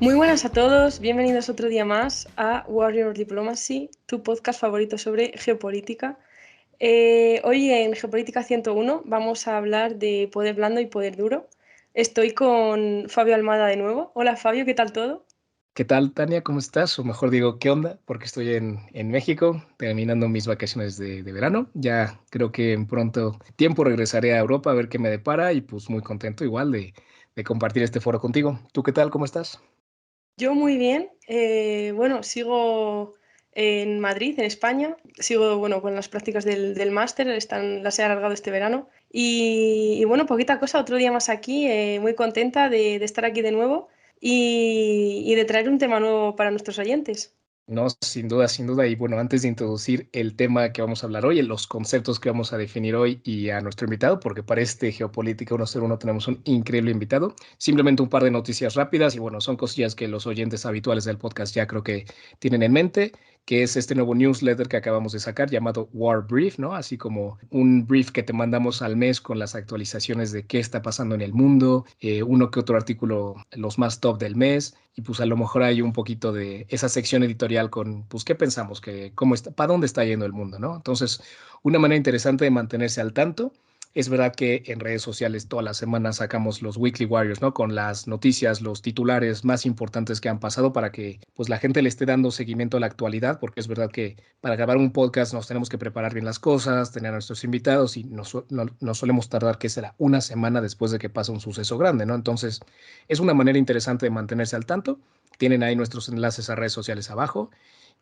Muy buenas a todos, bienvenidos otro día más a Warrior Diplomacy, tu podcast favorito sobre geopolítica. Hoy en Geopolítica 101 vamos a hablar de poder blando y poder duro. Estoy con Fabio Almada de nuevo. Hola Fabio, ¿qué tal todo? ¿Qué tal, Tania? ¿Cómo estás? O mejor digo, ¿qué onda? Porque estoy en México, terminando mis vacaciones de verano. Ya creo que en pronto tiempo regresaré a Europa a ver qué me depara y pues muy contento igual de compartir este foro contigo. ¿Tú qué tal? ¿Cómo estás? Yo muy bien. Bueno, sigo en Madrid, en España. Sigo, bueno, con las prácticas del máster, las he alargado este verano. Y bueno, poquita cosa, otro día más aquí. Muy contenta de estar aquí de nuevo y de traer un tema nuevo para nuestros oyentes. No, sin duda, sin duda. Y bueno, antes de introducir el tema que vamos a hablar hoy, los conceptos que vamos a definir hoy y a nuestro invitado, porque para este Geopolítica 101 tenemos un increíble invitado, simplemente un par de noticias rápidas y bueno, son cosillas que los oyentes habituales del podcast ya creo que tienen en mente, que es este nuevo newsletter que acabamos de sacar llamado War Brief, ¿no? Así como un brief que te mandamos al mes con las actualizaciones de qué está pasando en el mundo, uno que otro artículo, los más top del mes y pues a lo mejor hay un poquito de esa sección editorial con, pues, ¿qué pensamos? Que, ¿cómo está, para dónde está yendo el mundo, ¿no? Entonces, una manera interesante de mantenerse al tanto. Es verdad que en redes sociales todas las semanas sacamos los Weekly Warriors, ¿no? Con las noticias, los titulares más importantes que han pasado para que pues la gente le esté dando seguimiento a la actualidad, porque es verdad que para grabar un podcast nos tenemos que preparar bien las cosas, tener a nuestros invitados y nos solemos tardar, ¿qué será? Una semana después de que pasa un suceso grande, ¿no? Entonces, es una manera interesante de mantenerse al tanto. Tienen ahí nuestros enlaces a redes sociales abajo.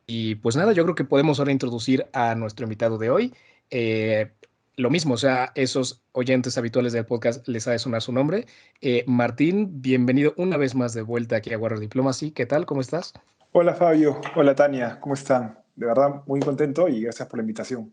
Y pues nada, yo creo que podemos ahora introducir a nuestro invitado de hoy. Eh, lo mismo, o sea, esos oyentes habituales del podcast les ha de sonar su nombre. Martín, bienvenido una vez más de vuelta aquí a Warrior Diplomacy. ¿Qué tal? ¿Cómo estás? Hola Fabio, hola Tania, ¿cómo están? De verdad, muy contento y gracias por la invitación.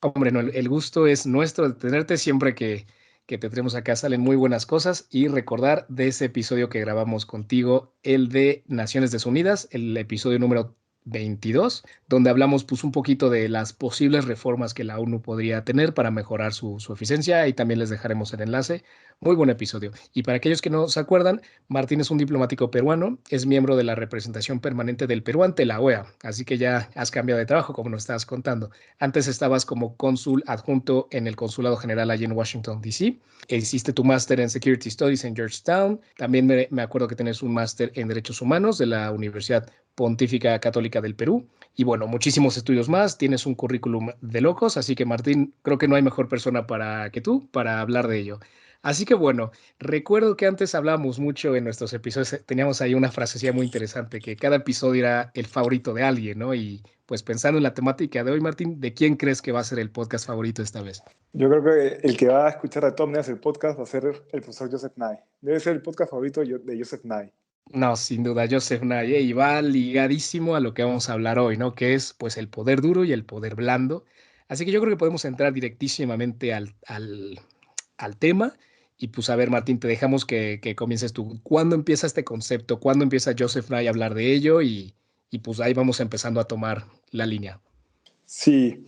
Hombre, no, el gusto es nuestro de tenerte siempre que te tenemos acá. Salen muy buenas cosas y recordar de ese episodio que grabamos contigo, el de Naciones Desunidas, el episodio número 22, donde hablamos pues un poquito de las posibles reformas que la ONU podría tener para mejorar su eficiencia y también les dejaremos el enlace. Muy buen episodio. Y para aquellos que no se acuerdan, Martín es un diplomático peruano, es miembro de la representación permanente del Perú ante la OEA, así que ya has cambiado de trabajo, como nos estabas contando. Antes estabas como cónsul adjunto en el Consulado General allí en Washington, D.C. Hiciste tu máster en Security Studies en Georgetown. También me acuerdo que tenés un máster en Derechos Humanos de la Universidad Pontífica Católica del Perú. Y bueno, muchísimos estudios más. Tienes un currículum de locos, así que Martín, creo que no hay mejor persona que tú para hablar de ello. Así que bueno, recuerdo que antes hablábamos mucho en nuestros episodios, teníamos ahí una frasecilla muy interesante, que cada episodio era el favorito de alguien, ¿no? Y pues pensando en la temática de hoy, Martín, ¿de quién crees que va a ser el podcast favorito esta vez? Yo creo que el que va a escuchar a Tom Neas el podcast va a ser el profesor Joseph Nye. Debe ser el podcast favorito de Joseph Nye. No, sin duda, Joseph Nye, y va ligadísimo a lo que vamos a hablar hoy, ¿no? Que es pues el poder duro y el poder blando. Así que yo creo que podemos entrar directísimamente al tema. Y pues a ver, Martín, te dejamos que comiences tú. ¿Cuándo empieza este concepto? ¿Cuándo empieza Joseph Nye a hablar de ello? Y pues ahí vamos empezando a tomar la línea. Sí,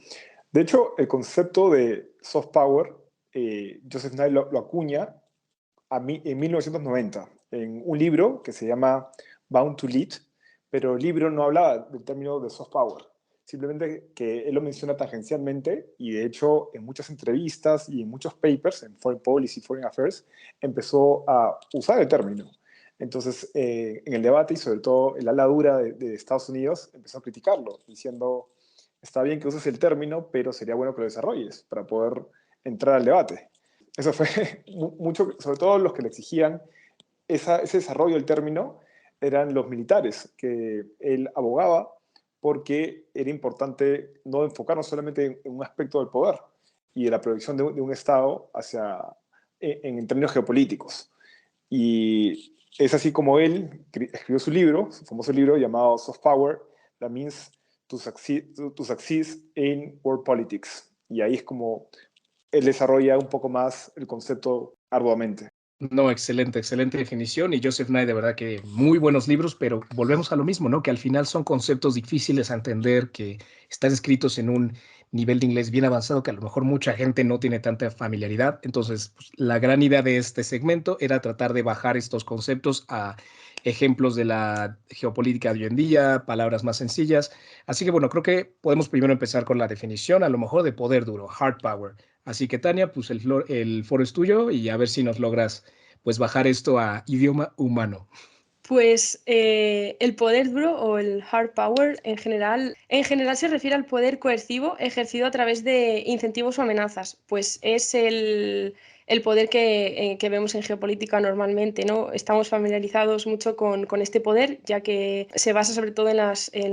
de hecho, el concepto de soft power, Joseph Nye lo acuña en 1990 en un libro que se llama Bound to Lead, pero el libro no hablaba del término de soft power, simplemente que él lo menciona tangencialmente y de hecho en muchas entrevistas y en muchos papers, en Foreign Policy, Foreign Affairs, empezó a usar el término. Entonces, en el debate y sobre todo el ala dura de Estados Unidos empezó a criticarlo, diciendo, está bien que uses el término, pero sería bueno que lo desarrolles para poder entrar al debate. Eso fue mucho, sobre todo los que le exigían ese desarrollo del término eran los militares, que él abogaba porque era importante no enfocarnos solamente en un aspecto del poder y de la proyección de un Estado en términos geopolíticos. Y es así como él escribió su libro, su famoso libro llamado Soft Power, That Means to Succeed in World Politics. Y ahí es como él desarrolla un poco más el concepto arduamente. No, excelente, excelente definición. Y Joseph Nye, de verdad que muy buenos libros, pero volvemos a lo mismo, ¿no? Que al final son conceptos difíciles a entender, que están escritos en un nivel de inglés bien avanzado que a lo mejor mucha gente no tiene tanta familiaridad. Entonces, pues, la gran idea de este segmento era tratar de bajar estos conceptos a ejemplos de la geopolítica de hoy en día, palabras más sencillas. Así que bueno, creo que podemos primero empezar con la definición, a lo mejor de poder duro, hard power. Así que Tania, pues el foro es tuyo y a ver si nos logras pues bajar esto a idioma humano. Pues el poder duro o el hard power en general se refiere al poder coercivo ejercido a través de incentivos o amenazas. Pues es el poder que vemos en geopolítica normalmente, ¿no? Estamos familiarizados mucho con este poder, ya que se basa sobre todo en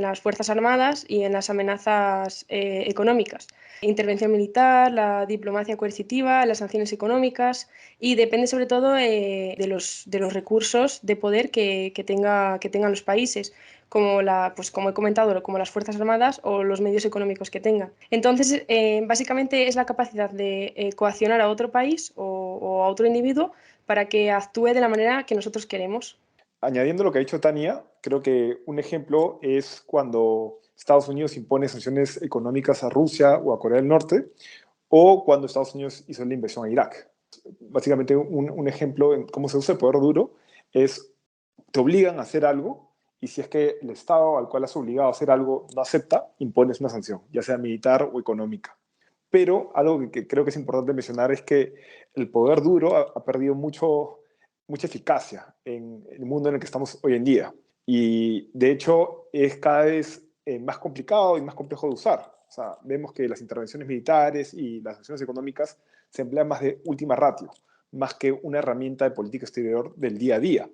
las Fuerzas Armadas y en las amenazas económicas. Intervención militar, la diplomacia coercitiva, las sanciones económicas y depende sobre todo de los recursos de poder que tengan los países, como, pues, como he comentado, como las Fuerzas Armadas o los medios económicos que tengan. Entonces, básicamente es la capacidad de coaccionar a otro país o a otro individuo para que actúe de la manera que nosotros queremos. Añadiendo lo que ha dicho Tania, creo que un ejemplo es cuando Estados Unidos impone sanciones económicas a Rusia o a Corea del Norte, o cuando Estados Unidos hizo la invasión a Irak. Básicamente, un ejemplo en cómo se usa el poder duro es, te obligan a hacer algo, y si es que el Estado al cual has obligado a hacer algo no acepta, impones una sanción, ya sea militar o económica. Pero algo que creo que es importante mencionar es que el poder duro ha perdido mucha eficacia en el mundo en el que estamos hoy en día. Y de hecho es cada vez más complicado y más complejo de usar. O sea, vemos que las intervenciones militares y las acciones económicas se emplean más de última ratio, más que una herramienta de política exterior del día a día.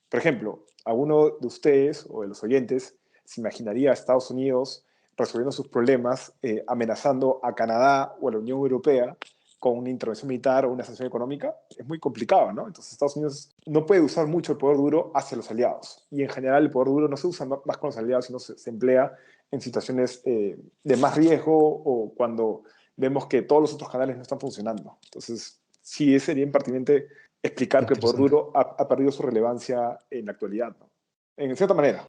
Por ejemplo, alguno de ustedes o de los oyentes se imaginaría a Estados Unidos resolviendo sus problemas amenazando a Canadá o a la Unión Europea con una intervención militar o una sanción económica. Es muy complicado, ¿no? Entonces Estados Unidos no puede usar mucho el poder duro hacia los aliados. Y en general el poder duro no se usa más con los aliados, sino se emplea en situaciones de más riesgo o cuando vemos que todos los otros canales no están funcionando. Entonces sí sería impertinente explicar que el poder Interesante. duro ha perdido su relevancia en la actualidad, ¿no? En cierta manera.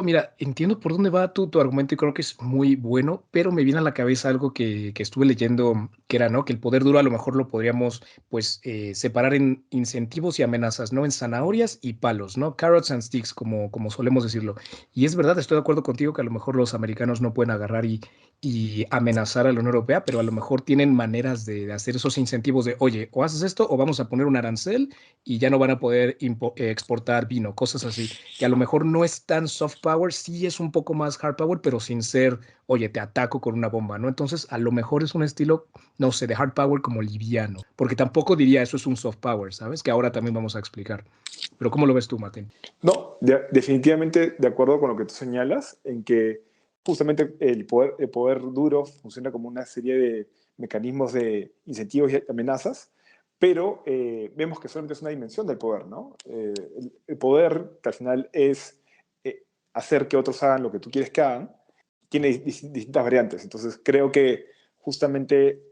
Mira, entiendo por dónde va tu argumento y creo que es muy bueno, pero me viene a la cabeza algo que estuve leyendo, que era, ¿no? Que el poder duro a lo mejor lo podríamos, pues, separar en incentivos y amenazas, ¿no? En zanahorias y palos, ¿no? Carrots and sticks, como solemos decirlo. Y es verdad, estoy de acuerdo contigo que a lo mejor los americanos no pueden agarrar y amenazar a la Unión Europea, pero a lo mejor tienen maneras de hacer esos incentivos de, oye, o haces esto o vamos a poner un arancel y ya no van a poder exportar vino, cosas así que a lo mejor no es tan soft power, sí es un poco más hard power, pero sin ser, oye, te ataco con una bomba, ¿no? Entonces, a lo mejor es un estilo, no sé, de hard power como liviano, porque tampoco diría eso es un soft power, ¿sabes? Que ahora también vamos a explicar. Pero ¿cómo lo ves tú, Martín? No, definitivamente de acuerdo con lo que tú señalas, en que justamente el poder duro funciona como una serie de mecanismos de incentivos y amenazas, pero vemos que solamente es una dimensión del poder, ¿no? El poder, que al final es hacer que otros hagan lo que tú quieres que hagan, tiene distintas variantes. Entonces creo que justamente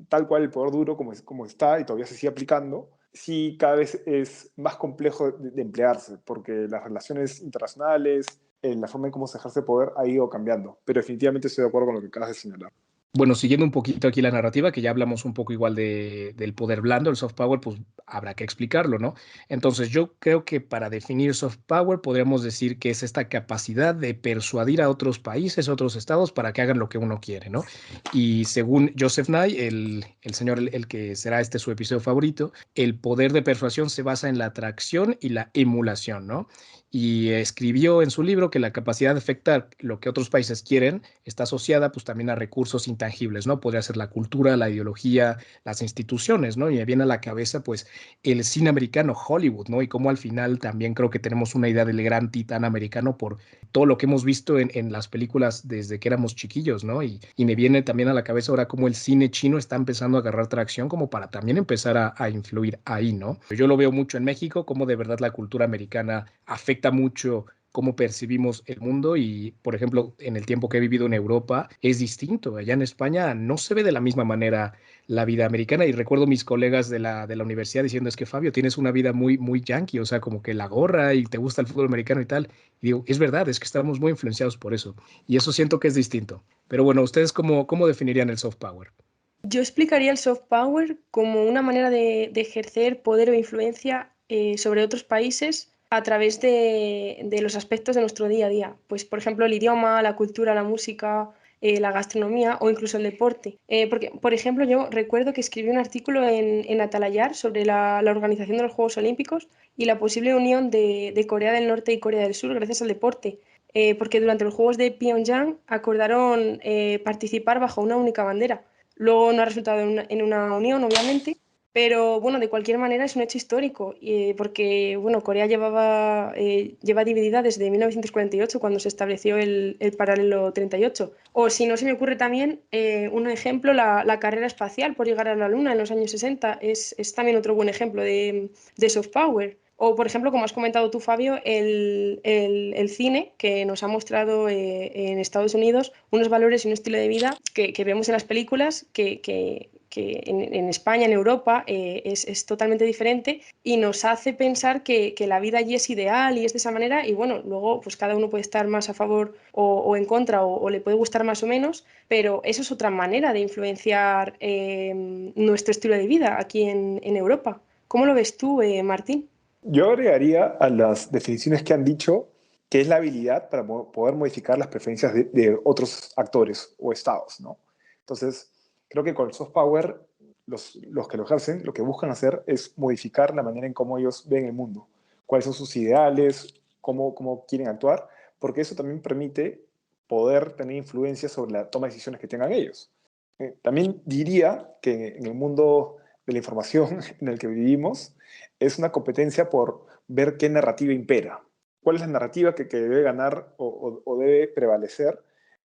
tal cual el poder duro como está y todavía se sigue aplicando, sí cada vez es más complejo de emplearse, porque las relaciones internacionales, la forma en cómo se ejerce poder ha ido cambiando. Pero definitivamente estoy de acuerdo con lo que acabas de señalar. Bueno, siguiendo un poquito aquí la narrativa, que ya hablamos un poco igual del poder blando, el soft power, pues habrá que explicarlo, ¿no? Entonces yo creo que para definir soft power podríamos decir que es esta capacidad de persuadir a otros países, otros estados, para que hagan lo que uno quiere, ¿no? Y según Joseph Nye, el señor, el que será este su episodio favorito, el poder de persuasión se basa en la atracción y la emulación, ¿no? Y escribió en su libro que la capacidad de afectar lo que otros países quieren está asociada pues también a recursos intangibles, ¿no? Podría ser la cultura, la ideología, las instituciones, ¿no? Y me viene a la cabeza pues el cine americano, Hollywood, ¿no? Y cómo al final también creo que tenemos una idea del gran titán americano por todo lo que hemos visto en las películas desde que éramos chiquillos, ¿no? Y me viene también a la cabeza ahora cómo el cine chino está empezando a agarrar tracción como para también empezar a influir ahí, ¿no? Yo lo veo mucho en México, cómo de verdad la cultura americana afecta mucho cómo percibimos el mundo y, por ejemplo, en el tiempo que he vivido en Europa es distinto. Allá en España no se ve de la misma manera la vida americana y recuerdo mis colegas de la universidad diciendo, es que Fabio, tienes una vida muy, muy yankee, o sea, como que la gorra y te gusta el fútbol americano y tal. Y digo, es verdad, es que estamos muy influenciados por eso y eso siento que es distinto. Pero bueno, ¿ustedes cómo definirían el soft power? Yo explicaría el soft power como una manera de ejercer poder o influencia sobre otros países a través de los aspectos de nuestro día a día. Pues, por ejemplo, el idioma, la cultura, la música, la gastronomía o incluso el deporte. Porque, por ejemplo, yo recuerdo que escribí un artículo en Atalayar sobre la organización de los Juegos Olímpicos y la posible unión de Corea del Norte y Corea del Sur gracias al deporte. Porque durante los Juegos de Pyongyang acordaron participar bajo una única bandera. Luego no ha resultado en una unión, obviamente, pero bueno, de cualquier manera es un hecho histórico, porque bueno, Corea lleva dividida desde 1948, cuando se estableció el paralelo 38. O si no, se me ocurre también un ejemplo, la carrera espacial por llegar a la Luna en los años 60, es también otro buen ejemplo de soft power. O, por ejemplo, como has comentado tú, Fabio, el cine que nos ha mostrado en Estados Unidos unos valores y un estilo de vida que vemos en las películas que en España, en Europa, es totalmente diferente y nos hace pensar que la vida allí es ideal y es de esa manera y bueno, luego pues cada uno puede estar más a favor o en contra o le puede gustar más o menos, pero eso es otra manera de influenciar nuestro estilo de vida aquí en Europa. ¿Cómo lo ves tú, Martín? Yo agregaría a las definiciones que han dicho que es la habilidad para poder modificar las preferencias de otros actores o estados, ¿no? Entonces, creo que con el soft power, los que lo ejercen, lo que buscan hacer es modificar la manera en cómo ellos ven el mundo, cuáles son sus ideales, cómo quieren actuar, porque eso también permite poder tener influencia sobre la toma de decisiones que tengan ellos. También diría que en el mundo de la información en el que vivimos, es una competencia por ver qué narrativa impera. ¿Cuál es la narrativa que debe ganar o debe prevalecer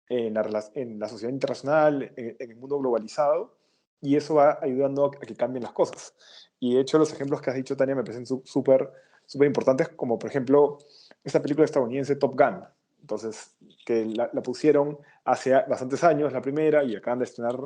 en la sociedad internacional, en el mundo globalizado? Y eso va ayudando a que cambien las cosas. Y de hecho, los ejemplos que has dicho, Tania, me parecen súper importantes, como por ejemplo esta película estadounidense Top Gun. Entonces, que la pusieron hace bastantes años, la primera, y acaban de estrenar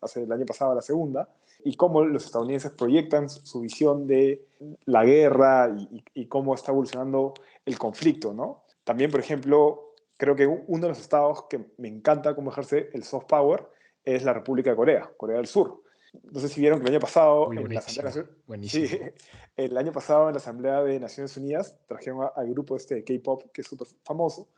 hace el año pasado la segunda, y cómo los estadounidenses proyectan su visión de la guerra y cómo está evolucionando el conflicto, ¿no? También, por ejemplo, creo que uno de los estados que me encanta cómo ejerce el soft power es la República de Corea, Corea del Sur. No sé si vieron que el año pasado Uy, en la Asamblea buenísimo, sí, buenísimo. el año pasado en la Asamblea de Naciones Unidas trajeron al grupo este de K-pop que es súper famoso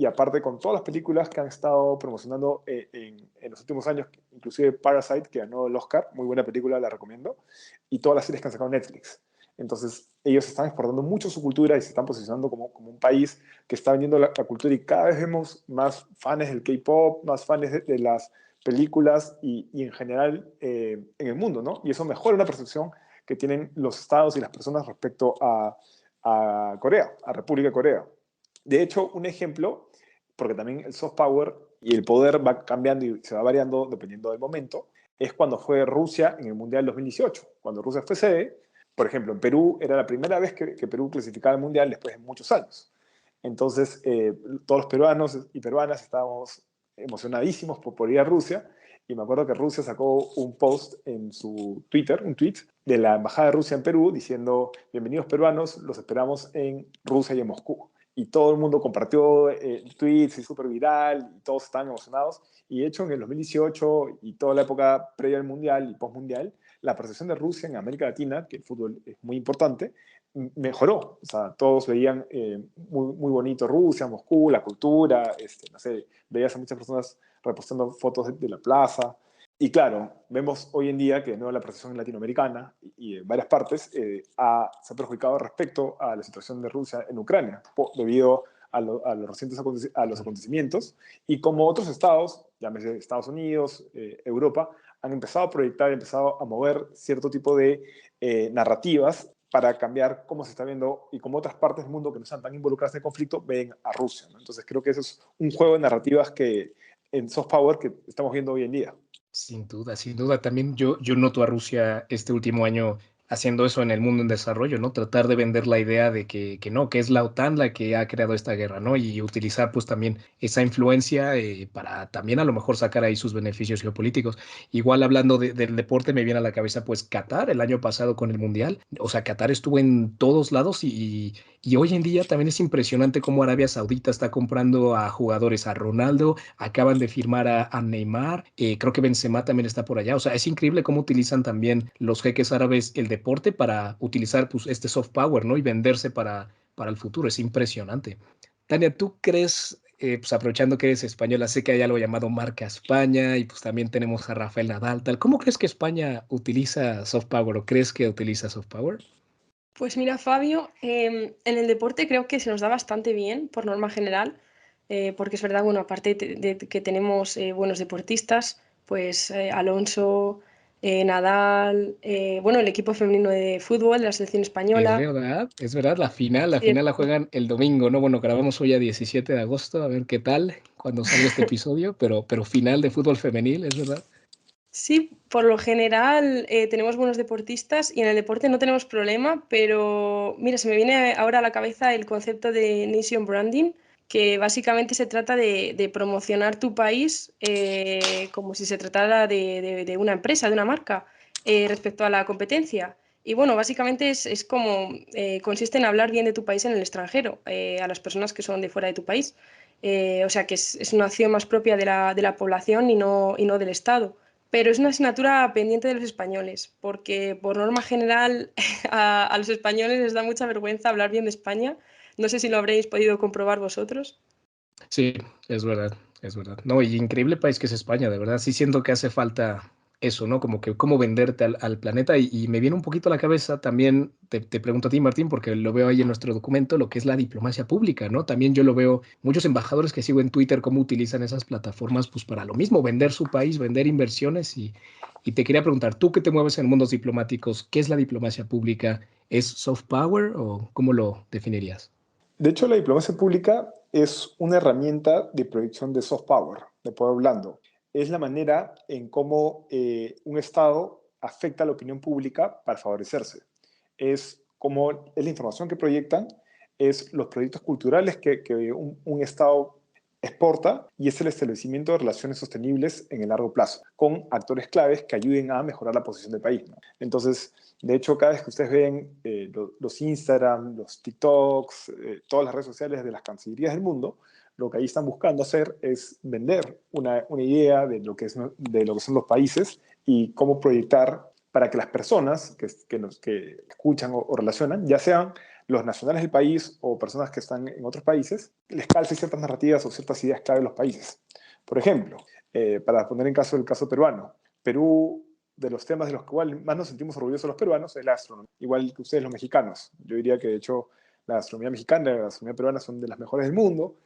y aparte con todas las películas que han estado promocionando en los últimos años, inclusive Parasite, que ganó el Oscar, muy buena película, la recomiendo, y todas las series que han sacado en Netflix. Entonces, ellos están exportando mucho su cultura y se están posicionando como un país que está vendiendo la cultura y cada vez vemos más fans del K-pop, más fans de las películas y en general en el mundo, ¿no? Y eso mejora la percepción que tienen los estados y las personas respecto a Corea, a República de Corea. De hecho, un ejemplo, porque también el soft power y el poder va cambiando y se va variando dependiendo del momento, es cuando fue Rusia en el Mundial 2018. Cuando Rusia fue sede, por ejemplo, en Perú era la primera vez que Perú clasificaba al Mundial después de muchos años. Entonces, todos los peruanos y peruanas estábamos emocionadísimos por ir a Rusia. Y me acuerdo que Rusia sacó un post en su Twitter, un tweet de la Embajada de Rusia en Perú diciendo, bienvenidos peruanos, los esperamos en Rusia y en Moscú. Y todo el mundo compartió tweets y súper viral, y todos estaban emocionados. Y de hecho, en el 2018 y toda la época previa al Mundial y post-Mundial, la percepción de Rusia en América Latina, que el fútbol es muy importante, mejoró. O sea, todos veían muy bonito Rusia, Moscú, la cultura, no sé, veías a muchas personas repostando fotos de la plaza. Y claro, vemos hoy en día que no la percepción latinoamericana y en varias partes se ha perjudicado respecto a la situación de Rusia en Ucrania, debido a los recientes acontecimientos y como otros estados, llámese Estados Unidos, Europa, han empezado a proyectar, empezado a mover cierto tipo de narrativas para cambiar cómo se está viendo y cómo otras partes del mundo que no están tan involucradas en el conflicto ven a Rusia, ¿no? Entonces creo que eso es un juego de narrativas que en soft power que estamos viendo hoy en día. Sin duda, sin duda. También yo noto a Rusia este último año haciendo eso en el mundo en desarrollo, ¿no? Tratar de vender la idea de que no, que es la OTAN la que ha creado esta guerra, ¿no? Y utilizar pues también esa influencia para también a lo mejor sacar ahí sus beneficios geopolíticos. Igual hablando del deporte, me viene a la cabeza pues Qatar el año pasado con el Mundial. O sea, Qatar estuvo en todos lados y hoy en día también es impresionante cómo Arabia Saudita está comprando a jugadores, a Ronaldo, acaban de firmar a Neymar, creo que Benzema también está por allá. O sea, es increíble cómo utilizan también los jeques árabes el deporte para utilizar pues, este soft power, ¿no? Y venderse para el futuro. Es impresionante. Tania, ¿tú crees, pues aprovechando que eres española, sé que hay algo llamado Marca España y pues también tenemos a Rafael Nadal, tal. ¿Cómo crees que España utiliza soft power o crees que utiliza soft power? Pues mira, Fabio, en el deporte creo que se nos da bastante bien, por norma general, porque es verdad, bueno, aparte de que tenemos buenos deportistas, pues Alonso, Nadal, bueno, el equipo femenino de fútbol de la selección española. Es verdad, la final la Cierto. juegan el domingo, ¿no? Bueno, grabamos hoy a 17 de agosto, a ver qué tal cuando salga este episodio, pero final de fútbol femenil, es verdad. Sí, por lo general tenemos buenos deportistas y en el deporte no tenemos problema, pero mira, se me viene ahora a la cabeza el concepto de nation branding, que básicamente se trata de promocionar tu país como si se tratara de una empresa, de una marca, respecto a la competencia. Y bueno, básicamente es como consiste en hablar bien de tu país en el extranjero, a las personas que son de fuera de tu país. O sea que es una acción más propia de la población y no del Estado. Pero es una asignatura pendiente de los españoles, porque por norma general a los españoles les da mucha vergüenza hablar bien de España. No sé si lo habréis podido comprobar vosotros. Sí, es verdad, es verdad. No, y increíble país que es España, de verdad. Sí siento que hace falta eso, ¿no? Como que cómo venderte al planeta. Y me viene un poquito a la cabeza también, te pregunto a ti, Martín, porque lo veo ahí en nuestro documento, lo que es la diplomacia pública, ¿no? También yo lo veo, muchos embajadores que sigo en Twitter, cómo utilizan esas plataformas, pues para lo mismo, vender su país, vender inversiones. Y te quería preguntar, tú que te mueves en mundos diplomáticos, ¿qué es la diplomacia pública? ¿Es soft power o cómo lo definirías? De hecho, la diplomacia pública es una herramienta de proyección de soft power, de poder blando. Es la manera en cómo un Estado afecta a la opinión pública para favorecerse. Es como es la información que proyectan, es los proyectos culturales que un Estado exporta y es el establecimiento de relaciones sostenibles en el largo plazo, con actores claves que ayuden a mejorar la posición del país, ¿no? Entonces, de hecho, cada vez que ustedes ven los Instagram, los TikToks, todas las redes sociales de las cancillerías del mundo, lo que ahí están buscando hacer es vender una idea de lo, que es, de lo que son los países y cómo proyectar para que las personas que escuchan o relacionan, ya sean los nacionales del país o personas que están en otros países, les calce ciertas narrativas o ciertas ideas clave de los países. Por ejemplo, para poner en caso el caso peruano, Perú, de los temas de los cuales más nos sentimos orgullosos los peruanos es la gastronomía, igual que ustedes los mexicanos. Yo diría que de hecho la gastronomía mexicana y la gastronomía peruana son de las mejores del mundo.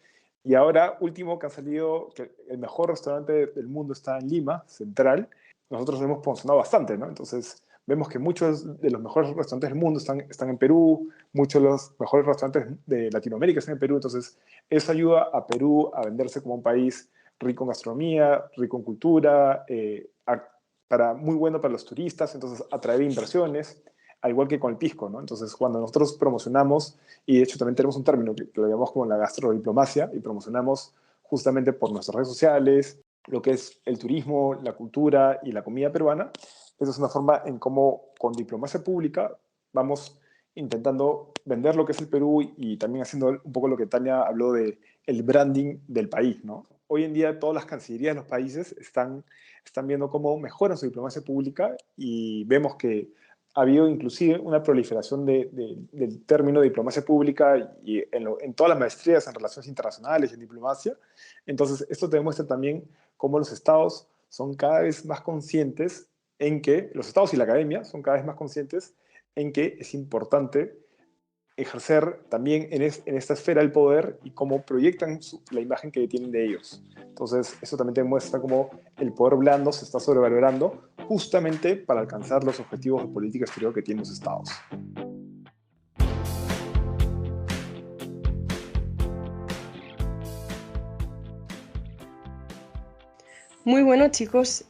Y ahora, último que ha salido, que el mejor restaurante del mundo está en Lima, Central. Nosotros lo hemos promocionado bastante, ¿no? Entonces, vemos que muchos de los mejores restaurantes del mundo están en Perú, muchos de los mejores restaurantes de Latinoamérica están en Perú. Entonces, eso ayuda a Perú a venderse como un país rico en gastronomía, rico en cultura, muy bueno para los turistas, entonces atraer inversiones, al igual que con el pisco, ¿no? Entonces, cuando nosotros promocionamos, y de hecho también tenemos un término que lo llamamos como la gastrodiplomacia, y promocionamos justamente por nuestras redes sociales lo que es el turismo, la cultura y la comida peruana. Esa es una forma en cómo con diplomacia pública vamos intentando vender lo que es el Perú y también haciendo un poco lo que Tania habló de el branding del país, ¿no? Hoy en día todas las cancillerías de los países están viendo cómo mejoran su diplomacia pública y vemos que ha habido inclusive una proliferación del término diplomacia pública y en todas las maestrías en relaciones internacionales y en diplomacia. Entonces, esto te demuestra también cómo los estados son cada vez más conscientes en que, los estados y la academia son cada vez más conscientes en que es importante ejercer también en esta esfera del poder y cómo proyectan la imagen que tienen de ellos. Entonces, eso también te muestra cómo el poder blando se está sobrevalorando justamente para alcanzar los objetivos de política exterior que tienen los estados. Muy bueno, chicos.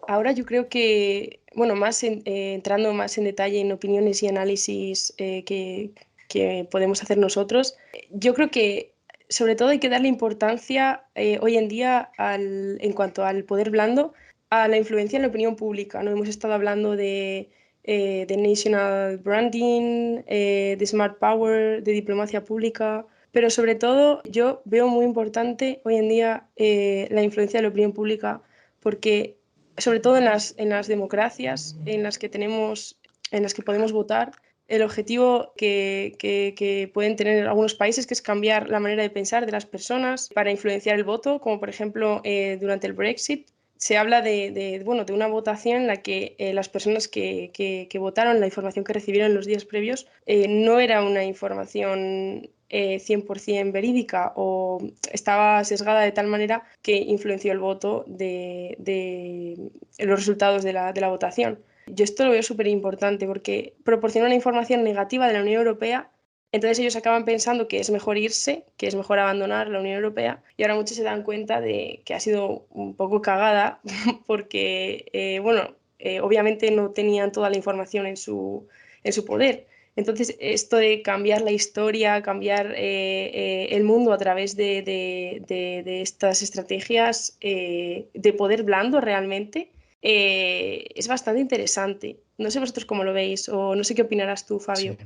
Ahora yo creo que bueno, entrando más en detalle en opiniones y análisis que podemos hacer nosotros, yo creo que sobre todo hay que darle importancia hoy en día en cuanto al poder blando, a la influencia en la opinión pública, ¿no? Hemos estado hablando de national branding, de smart power, de diplomacia pública, pero sobre todo yo veo muy importante hoy en día la influencia de la opinión pública porque sobre todo en las democracias en las que podemos votar, el objetivo que pueden tener algunos países, que es cambiar la manera de pensar de las personas para influenciar el voto, como por ejemplo durante el Brexit. Se habla bueno, de una votación en la que las personas que votaron, la información que recibieron en los días previos, no era una información 100% verídica o estaba sesgada de tal manera que influenció el voto de los resultados de la votación. Yo esto lo veo súper importante porque proporciona una información negativa de la Unión Europea, entonces ellos acaban pensando que es mejor irse, que es mejor abandonar la Unión Europea y ahora muchos se dan cuenta de que ha sido un poco cagada porque, bueno, obviamente no tenían toda la información en su poder. Entonces, esto de cambiar la historia, cambiar el mundo a través de estas estrategias de poder blando realmente, es bastante interesante. No sé vosotros cómo lo veis o no sé qué opinarás tú, Sí. Fabio.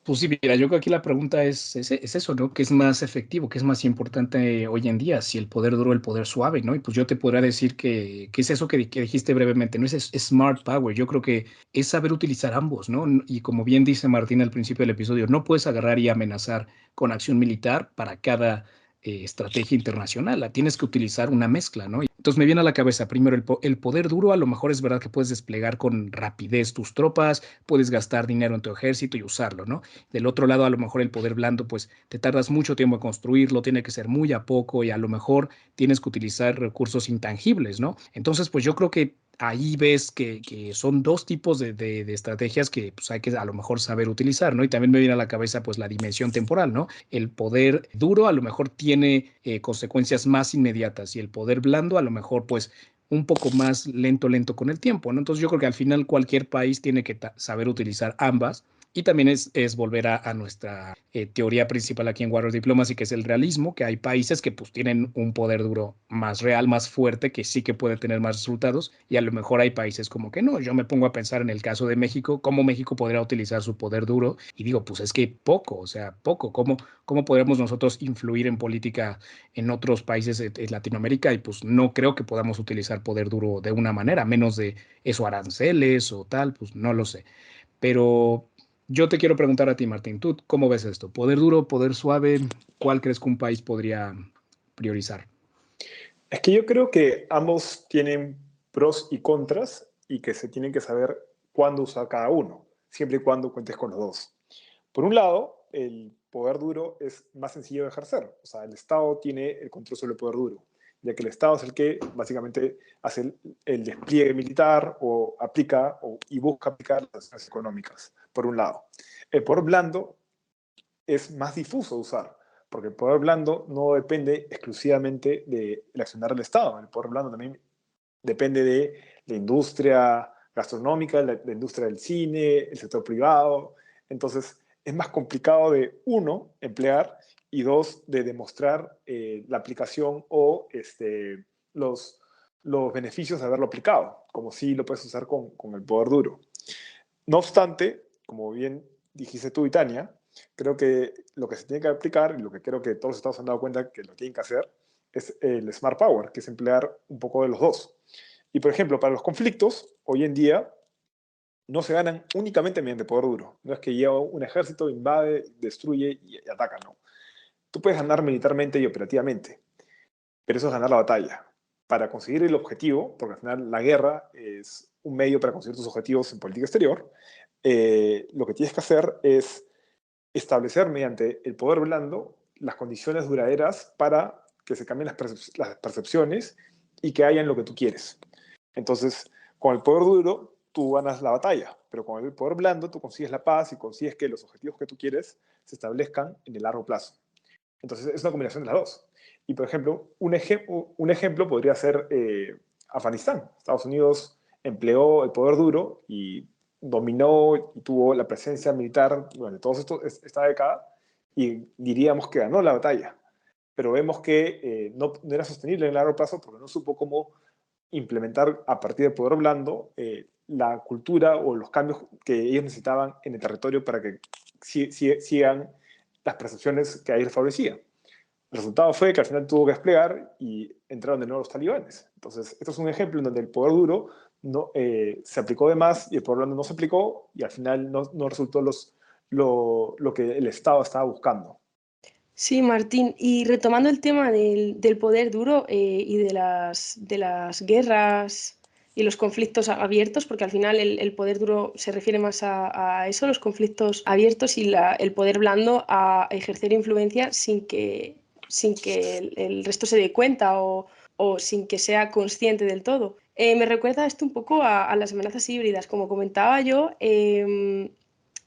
Pues sí, mira, yo creo que aquí la pregunta es eso, ¿no? ¿Qué es más efectivo? ¿Qué es más importante hoy en día? Si el poder duro o el poder suave, ¿no? Y pues yo te podría decir que es eso que dijiste brevemente, ¿no? Es smart power. Yo creo que es saber utilizar ambos, ¿no? Y como bien dice Martín al principio del episodio, no puedes agarrar y amenazar con acción militar para cada estrategia internacional. La tienes que utilizar una mezcla, ¿no? Entonces me viene a la cabeza primero el poder duro, a lo mejor es verdad que puedes desplegar con rapidez tus tropas, puedes gastar dinero en tu ejército y usarlo, ¿no? Del otro lado, a lo mejor el poder blando, pues te tardas mucho tiempo en construirlo, tiene que ser muy a poco y a lo mejor tienes que utilizar recursos intangibles, ¿no? Entonces, pues yo creo que ahí ves que son dos tipos de estrategias que pues, hay que a lo mejor saber utilizar, ¿no? Y también me viene a la cabeza pues la dimensión temporal, ¿no? El poder duro a lo mejor tiene consecuencias más inmediatas y el poder blando a lo mejor pues un poco más lento con el tiempo, ¿no? Entonces yo creo que al final cualquier país tiene que saber utilizar ambas y también es volver a nuestra teoría principal aquí en Warrior Diplomacy, que es el realismo, que hay países que pues tienen un poder duro más real, más fuerte, que sí que puede tener más resultados, y a lo mejor hay países como que no. Yo me pongo a pensar en el caso de México, cómo México podría utilizar su poder duro, y digo, pues es que poco, o sea, poco. ¿Cómo podremos nosotros influir en política en otros países de Latinoamérica? Y pues no creo que podamos utilizar poder duro de una manera, menos de eso, aranceles o tal, pues no lo sé. Pero yo te quiero preguntar a ti, Martín, ¿tú cómo ves esto? ¿Poder duro, poder suave? ¿Cuál crees que un país podría priorizar? Es que yo creo que ambos tienen pros y contras y que se tienen que saber cuándo usar cada uno, siempre y cuando cuentes con los dos. Por un lado, el poder duro es más sencillo de ejercer. O sea, el Estado tiene el control sobre el poder duro, ya que el Estado es el que básicamente hace el despliegue militar o aplica y busca aplicar las acciones económicas, por un lado. El poder blando es más difuso de usar, porque el poder blando no depende exclusivamente del accionar del Estado. El poder blando también depende de la industria gastronómica, la industria del cine, el sector privado. Entonces, es más complicado de, uno, emplear y dos, de demostrar la aplicación o los beneficios de haberlo aplicado, como si lo puedes usar con el poder duro. No obstante, como bien dijiste tú y Tania, creo que lo que se tiene que aplicar y lo que creo que todos los estados han dado cuenta que lo tienen que hacer es el Smart Power, que es emplear un poco de los dos. Y por ejemplo, para los conflictos, hoy en día no se ganan únicamente mediante poder duro. No es que lleva un ejército, invade, destruye y ataca, no. Tú puedes ganar militarmente y operativamente, pero eso es ganar la batalla. Para conseguir el objetivo, porque al final la guerra es un medio para conseguir tus objetivos en política exterior, lo que tienes que hacer es establecer mediante el poder blando las condiciones duraderas para que se cambien las percepciones y que hayan lo que tú quieres. Entonces, con el poder duro, tú ganas la batalla, pero con el poder blando, tú consigues la paz y consigues que los objetivos que tú quieres se establezcan en el largo plazo. Entonces, es una combinación de las dos. Y, por ejemplo, un ejemplo podría ser Afganistán. Estados Unidos empleó el poder duro y dominó y tuvo la presencia militar durante toda esta década y diríamos que ganó la batalla. Pero vemos que no era sostenible en el largo plazo porque no supo cómo implementar a partir del poder blando la cultura o los cambios que ellos necesitaban en el territorio para que sigan las percepciones que a ellos les favorecían. El resultado fue que al final tuvo que desplegar y entraron de nuevo los talibanes. Entonces, esto es un ejemplo en donde el poder duro se aplicó de más y el poder blando no se aplicó y al final no resultó lo que el Estado estaba buscando. Sí, Martín, y retomando el tema del poder duro y de las guerras y los conflictos abiertos, porque al final el poder duro se refiere más a eso, los conflictos abiertos y el poder blando a ejercer influencia sin que el resto se dé cuenta o sin que sea consciente del todo. Me recuerda esto un poco a las amenazas híbridas. Como comentaba yo,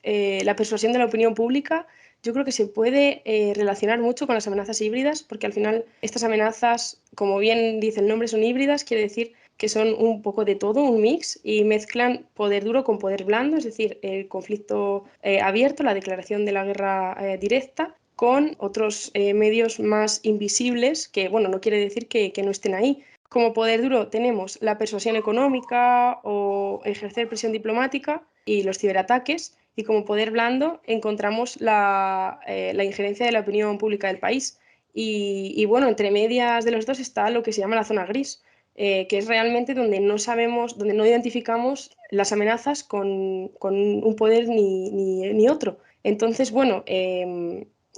la persuasión de la opinión pública yo creo que se puede relacionar mucho con las amenazas híbridas, porque al final estas amenazas, como bien dice el nombre, son híbridas, quiere decir que son un poco de todo, un mix, y mezclan poder duro con poder blando, es decir, el conflicto abierto, la declaración de la guerra directa, con otros medios más invisibles, que bueno, no quiere decir que no estén ahí. Como poder duro tenemos la persuasión económica o ejercer presión diplomática y los ciberataques, y como poder blando encontramos la injerencia de la opinión pública del país. Y bueno, entre medias de los dos está lo que se llama la zona gris, que es realmente donde no sabemos, donde no identificamos las amenazas con un poder ni otro. Entonces, bueno,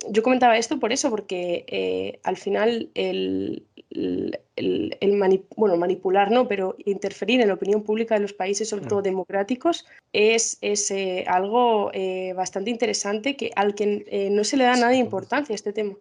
yo comentaba esto por eso, porque al final bueno, manipular no, pero interferir en la opinión pública de los países, sobre todo democráticos, es algo bastante interesante al que no se le da nada de importancia a este tema.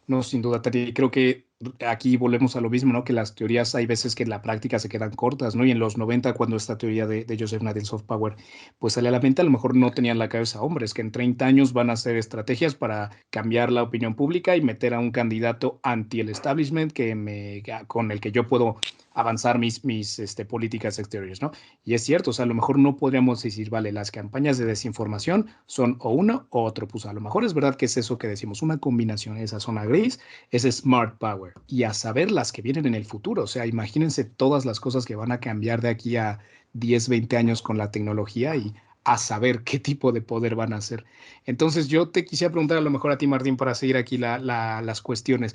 No, sin duda, Tati. Creo que aquí volvemos a lo mismo, ¿no? Que las teorías hay veces que en la práctica se quedan cortas, ¿no? Y en los 90, cuando esta teoría de Joseph Naden Soft Power, pues sale a la mente, a lo mejor no tenían en la cabeza, hombres, que en 30 años van a hacer estrategias para cambiar la opinión pública y meter a un candidato anti el establishment con el que yo puedo avanzar mis políticas exteriores, ¿no? Y es cierto, o sea, a lo mejor no podríamos decir, vale, las campañas de desinformación son o uno o otro, pues a lo mejor es verdad que es eso que decimos, una combinación, esa zona gris, es smart power. Y a saber las que vienen en el futuro, o sea, imagínense todas las cosas que van a cambiar de aquí a 10, 20 años con la tecnología y a saber qué tipo de poder van a hacer. Entonces yo te quisiera preguntar a lo mejor a ti, Martín, para seguir aquí las cuestiones.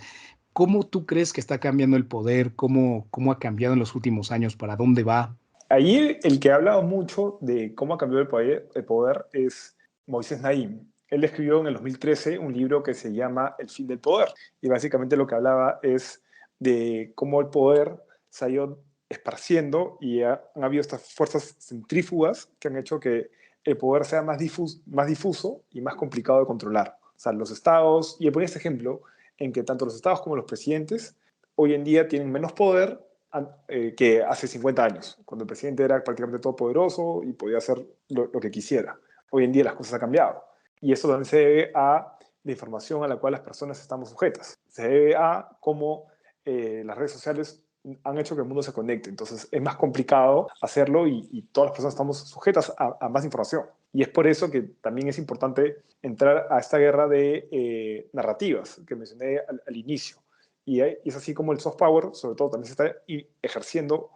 ¿Cómo tú crees que está cambiando el poder? ¿Cómo ha cambiado en los últimos años? ¿Para dónde va? Ahí el que ha hablado mucho de cómo ha cambiado el poder es Moisés Naim. Él escribió en el 2013 un libro que se llama El fin del poder. Y básicamente lo que hablaba es de cómo el poder se ha ido esparciendo y han habido estas fuerzas centrífugas que han hecho que el poder sea más difuso y más complicado de controlar. O sea, los estados, y él ponía este ejemplo en que tanto los estados como los presidentes hoy en día tienen menos poder que hace 50 años, cuando el presidente era prácticamente todopoderoso y podía hacer lo que quisiera. Hoy en día las cosas han cambiado. Y eso también se debe a la información a la cual las personas estamos sujetas. Se debe a cómo las redes sociales han hecho que el mundo se conecte. Entonces es más complicado hacerlo y todas las personas estamos sujetas a más información. Y es por eso que también es importante entrar a esta guerra de narrativas que mencioné al inicio. Y es así como el soft power, sobre todo, también se está ejerciendo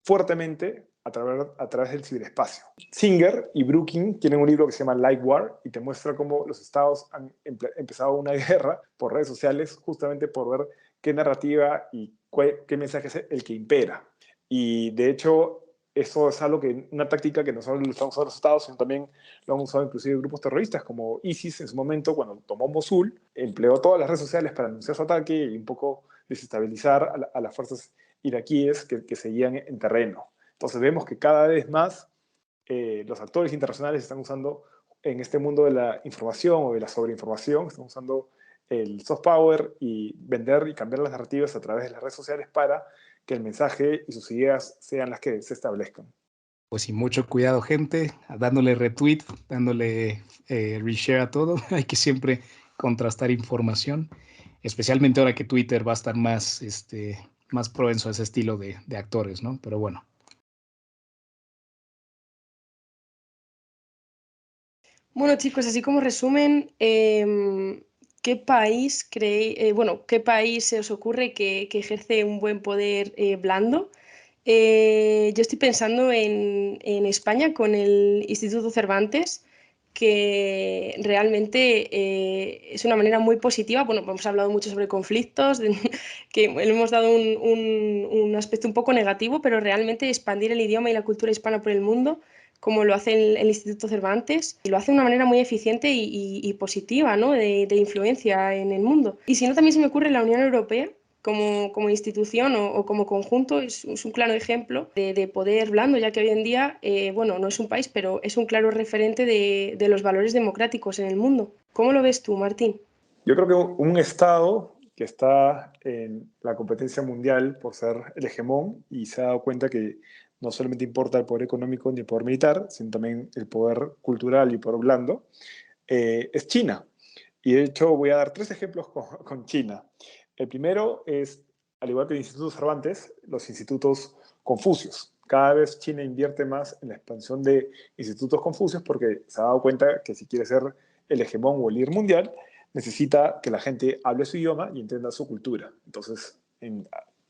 fuertemente a través del ciberespacio. Singer y Brooking tienen un libro que se llama Light War y te muestra cómo los estados han empezado una guerra por redes sociales justamente por ver qué narrativa y qué mensaje es el que impera. Y de hecho, eso es algo una táctica que no solo lo están usando los estados, sino también lo han usado inclusive grupos terroristas como ISIS en su momento, cuando tomó Mosul, empleó todas las redes sociales para anunciar su ataque y un poco desestabilizar a las fuerzas iraquíes que seguían en terreno. Entonces vemos que cada vez más los actores internacionales están usando en este mundo de la información o de la sobreinformación, están usando el soft power y vender y cambiar las narrativas a través de las redes sociales para que el mensaje y sus ideas sean las que se establezcan. Pues sin mucho cuidado, gente, dándole retweet, dándole reshare a todo. Hay que siempre contrastar información, especialmente ahora que Twitter va a estar más propenso a ese estilo de actores, ¿no? Pero bueno. Bueno, chicos, así como resumen, ¿qué país qué país se os ocurre que ejerce un buen poder blando? Yo estoy pensando en España con el Instituto Cervantes, que realmente es una manera muy positiva. Bueno, hemos hablado mucho sobre conflictos, que le hemos dado un aspecto un poco negativo, pero realmente expandir el idioma y la cultura hispana por el mundo, como lo hace el Instituto Cervantes, y lo hace de una manera muy eficiente y positiva, ¿no? De influencia en el mundo. Y si no, también se me ocurre la Unión Europea como institución o como conjunto es un claro ejemplo de poder blando, ya que hoy en día, bueno, no es un país, pero es un claro referente de los valores democráticos en el mundo. ¿Cómo lo ves tú, Martín? Yo creo que un Estado que está en la competencia mundial por ser el hegemón y se ha dado cuenta que no solamente importa el poder económico ni el poder militar, sino también el poder cultural y el poder blando, es China. Y de hecho voy a dar tres ejemplos con China. El primero es, al igual que el Instituto Cervantes, los institutos Confucios. Cada vez China invierte más en la expansión de institutos Confucios porque se ha dado cuenta que si quiere ser el hegemón o el líder mundial, necesita que la gente hable su idioma y entienda su cultura. Entonces,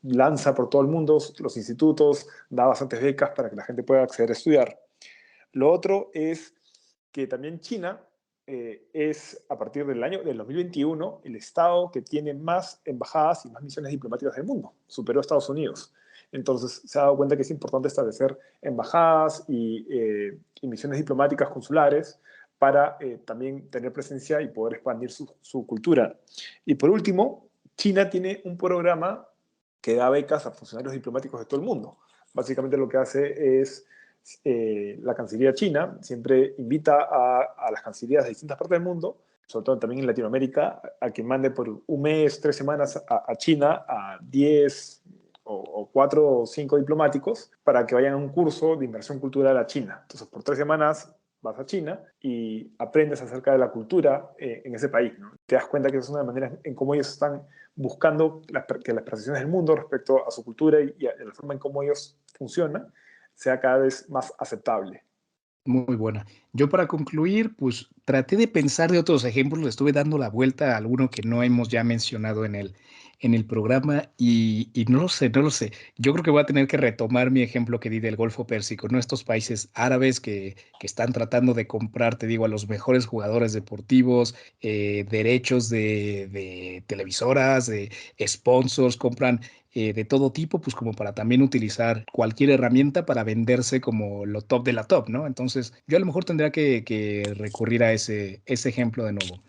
lanza por todo el mundo los institutos, da bastantes becas para que la gente pueda acceder a estudiar. Lo otro es que también China es, a partir del 2021, el estado que tiene más embajadas y más misiones diplomáticas del mundo. Superó a Estados Unidos. Entonces se ha dado cuenta que es importante establecer embajadas y misiones diplomáticas consulares para también tener presencia y poder expandir su cultura. Y por último, China tiene un programa que da becas a funcionarios diplomáticos de todo el mundo. Básicamente lo que hace es la Cancillería china siempre invita a las cancillerías de distintas partes del mundo, sobre todo también en Latinoamérica, a que mande por un mes, 3 semanas a China a 10 o 4 o 5 diplomáticos para que vayan a un curso de inversión cultural a China. Entonces, por 3 semanas vas a China y aprendes acerca de la cultura en ese país, ¿no? Te das cuenta que es una manera en cómo ellos están buscando que las percepciones del mundo respecto a su cultura y a la forma en cómo ellos funcionan sea cada vez más aceptable. Muy buena. Yo para concluir, pues traté de pensar de otros ejemplos, le estuve dando la vuelta a alguno que no hemos ya mencionado en el programa y no lo sé, no lo sé. Yo creo que voy a tener que retomar mi ejemplo que di del Golfo Pérsico, ¿no? Estos países árabes que están tratando de comprar, te digo, a los mejores jugadores deportivos, derechos de televisoras, de sponsors, compran de todo tipo, pues como para también utilizar cualquier herramienta para venderse como lo top de la top, ¿no? Entonces, yo a lo mejor tendría que recurrir a ese ejemplo de nuevo.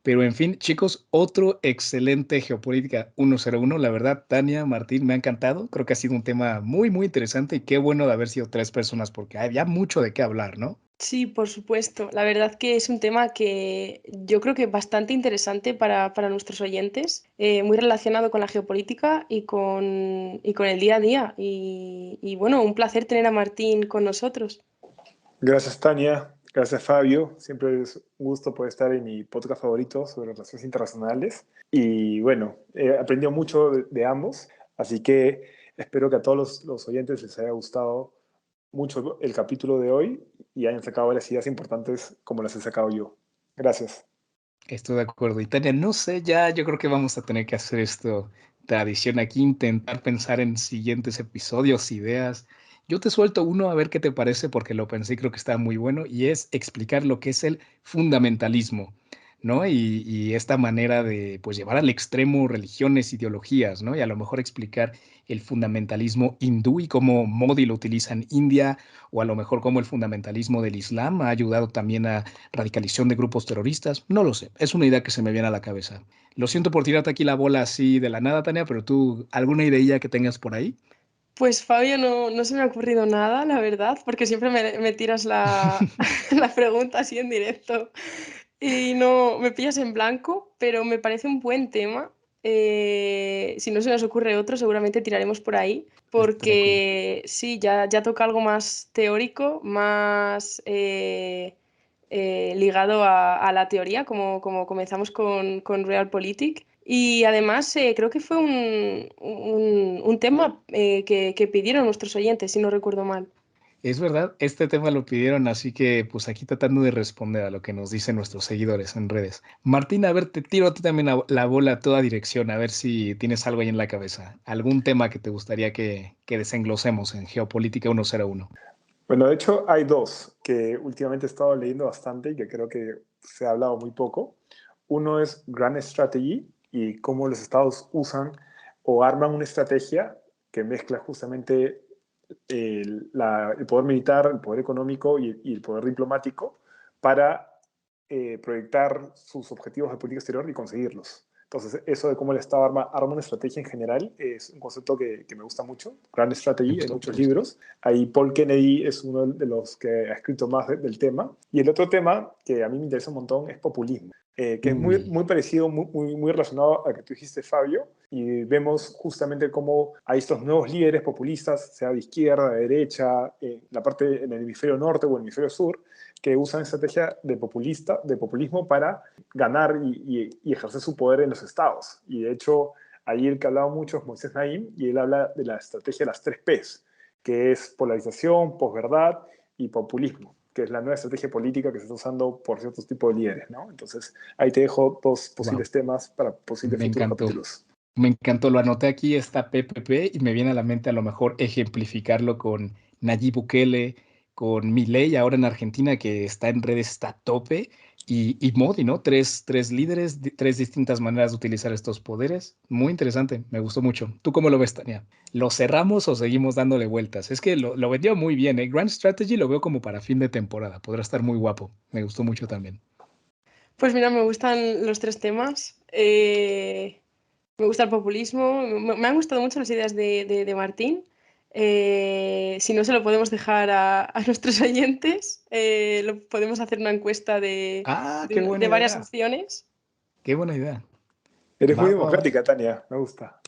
Pero en fin, chicos, otro excelente Geopolítica 101. La verdad, Tania, Martín, me ha encantado. Creo que ha sido un tema muy, muy interesante y qué bueno de haber sido tres personas porque había mucho de qué hablar, ¿no? Sí, por supuesto. La verdad que es un tema que yo creo que es bastante interesante para nuestros oyentes, muy relacionado con la geopolítica y con el día a día. Y bueno, un placer tener a Martín con nosotros. Gracias, Tania. Gracias, Fabio. Siempre es un gusto poder estar en mi podcast favorito sobre relaciones internacionales. Y bueno, he aprendido mucho de ambos, así que espero que a todos los oyentes les haya gustado mucho el capítulo de hoy y hayan sacado las ideas importantes como las he sacado yo. Gracias. Estoy de acuerdo. Y Tania, no sé, ya yo creo que vamos a tener que hacer esto tradición aquí, intentar pensar en siguientes episodios, ideas. Yo te suelto uno a ver qué te parece porque lo pensé y creo que está muy bueno y es explicar lo que es el fundamentalismo, ¿no? Y esta manera de pues llevar al extremo religiones, ideologías, ¿no? Y a lo mejor explicar el fundamentalismo hindú y cómo Modi lo utiliza en India o a lo mejor cómo el fundamentalismo del Islam ha ayudado también a radicalización de grupos terroristas, no lo sé, es una idea que se me viene a la cabeza. Lo siento por tirarte aquí la bola así de la nada, Tania, pero tú, ¿alguna idea que tengas por ahí? Pues Fabio, no se me ha ocurrido nada, la verdad, porque siempre me tiras la pregunta así en directo y no me pillas en blanco, pero me parece un buen tema. Si no se nos ocurre otro, seguramente tiraremos por ahí, Estaría cool. porque sí, ya toca algo más teórico, más ligado a la teoría, como comenzamos con Realpolitik. Y además creo que fue un tema que pidieron nuestros oyentes, si no recuerdo mal. Es verdad, este tema lo pidieron, así que pues aquí tratando de responder a lo que nos dicen nuestros seguidores en redes. Martín, a ver, te tiro a ti también la bola a toda dirección, a ver si tienes algo ahí en la cabeza. ¿Algún tema que te gustaría que desenglosemos en Geopolítica 101? Bueno, de hecho hay dos que últimamente he estado leyendo bastante y que creo que se ha hablado muy poco. Uno es Grand Strategy y cómo los estados usan o arman una estrategia que mezcla justamente el poder militar, el poder económico y el poder diplomático para proyectar sus objetivos de política exterior y conseguirlos. Entonces, eso de cómo el Estado arma una estrategia en general es un concepto que me gusta mucho. Grand Me Strategy, hay gustó, muchos me gustó. libros. Ahí Paul Kennedy es uno de los que ha escrito más del tema. Y el otro tema que a mí me interesa un montón es populismo, que es muy, Uy, muy parecido, muy relacionado a que tú dijiste, Fabio. Y vemos justamente cómo hay estos nuevos líderes populistas, sea de izquierda, de derecha, en el hemisferio norte o el hemisferio sur, que usan estrategia de populismo para ganar y ejercer su poder en los estados. Y de hecho, ahí el que hablaba mucho es Moisés Naim, y él habla de la estrategia de las tres Ps, que es polarización, posverdad y populismo, que es la nueva estrategia política que se está usando por ciertos tipos de líderes, ¿no? Entonces, ahí te dejo dos wow, posibles temas para posibles me futuros encantó. capítulos. Me encantó, lo anoté aquí, está PPP, y me viene a la mente a lo mejor ejemplificarlo con Nayib Bukele, con Milei ahora en Argentina, que está en redes, está a tope, y Modi, ¿no? Tres líderes, tres distintas maneras de utilizar estos poderes. Muy interesante, me gustó mucho. ¿Tú cómo lo ves, Tania? ¿Lo cerramos o seguimos dándole vueltas? Es que lo vendió muy bien, ¿eh? Grand Strategy lo veo como para fin de temporada, podrá estar muy guapo. Me gustó mucho también. Pues mira, me gustan los tres temas. Me gusta el populismo. Me han gustado mucho las ideas de Martín. Si no, se lo podemos dejar a nuestros oyentes. Podemos hacer una encuesta Ah, qué buena de varias idea, opciones. qué buena idea. Eres muy Va, va, va. democrática, Tania, me gusta.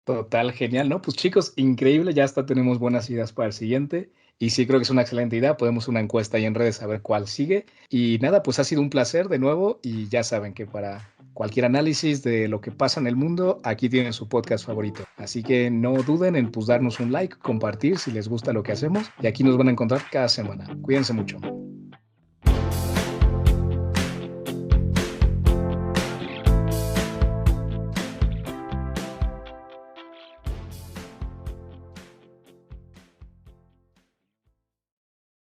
Total, genial, ¿no? Pues chicos, increíble, ya hasta tenemos buenas ideas para el siguiente y sí creo que es una excelente idea, podemos una encuesta ahí en redes a ver cuál sigue y nada, pues ha sido un placer de nuevo y ya saben que para cualquier análisis de lo que pasa en el mundo, aquí tienen su podcast favorito, así que no duden en pues darnos un like, compartir si les gusta lo que hacemos y aquí nos van a encontrar cada semana. Cuídense mucho.